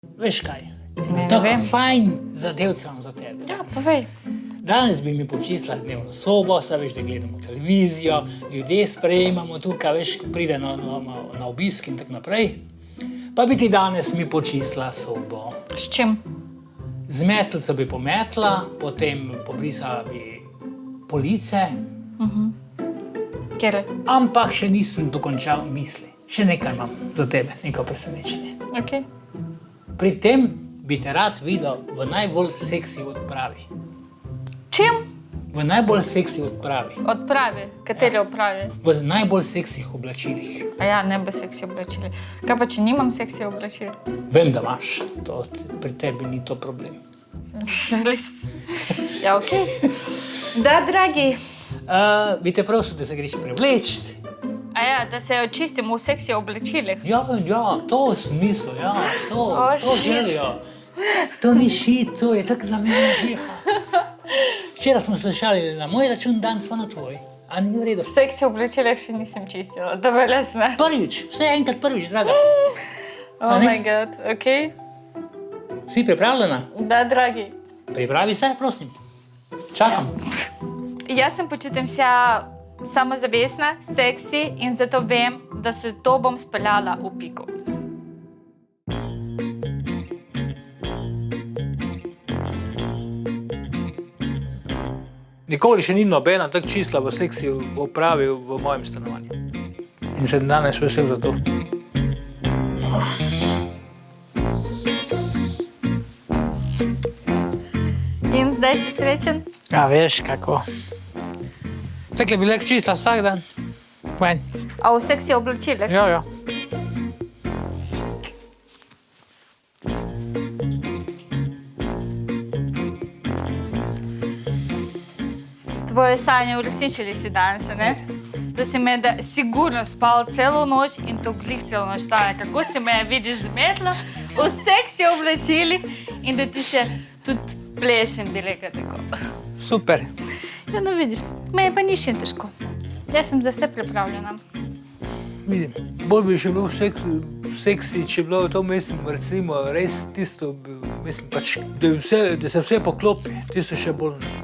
Veš kaj? Ne Tako vem. fajn zadevca imam za tebe. Ja, povej. Danes bi mi počistila dnevno sobo, saj veš, da gledamo televizijo, ljudje sprejemamo tukaj, veš, ko pride na obisk in tako naprej. Pa bi ti danes mi počistila sobo. S čim? Z metlico bi pometla, potem pobrisala bi police, Kjer? ampak še nisem dokončal misli. Še nekaj imam za tebe, neko presenečenje. Ok. Pri tem bi te rad videl v najbolj seksi odpravi. Čim? V najbolj seksi odpravi. Odpravi. Kateri odpravi? V najbolj seksih oblačilih. A ja, ne bi seksi oblačili. Kaj pa, če nimam seksi oblačil? Vem, da imaš, pri tebi ni to problem. Res? Ja, ok. Da, dragi. Bi te prosil, da se greš prevleči. A ja, da se očistim v seksi oblačilih. Ja, to v smislu, ja, to shit. želijo. To ni šit, to je tako za mene. Včeraj smo se šalili na moj račun, danes pa na tvoj. A ni v redu? V seksi oblačilih še nisem čistila, da bo resna. Prvič, vse enkrat prvič, draga. Oh ne? my god, ok. Si pripravljena? Da, dragi. Pripravi se, prosim. Čakam. Jaz sem počutim se samozavestna, seksi in zato vem, da se to bom speljala v piku. Nikoli še ni nobena tako čistila v seksi opravil v mojem stanovanju. In sem danes vesel za to. In zdaj si srečen? Ja, veš kako. Tekle bi lek čistila vsak dan. Fajn. A v seksi oblačilih? Ja, ja. Tvoje sanje uresničili si danes, ne? To si me da sigurno spal celo noč in to glih celo noč stane. Kako si me vidiš z metlo v seksi oblačilih in da ti še tudi plešem deleka tako. Super. Ja, no vidiš, me je pa ni še težko. Jaz sem za vse pripravljena. Vidim. Bolj bi še bil seksi, če bilo to, mislim, recimo, res tisto, mislim, pač, da se vse poklopi, tisto še bolj ne.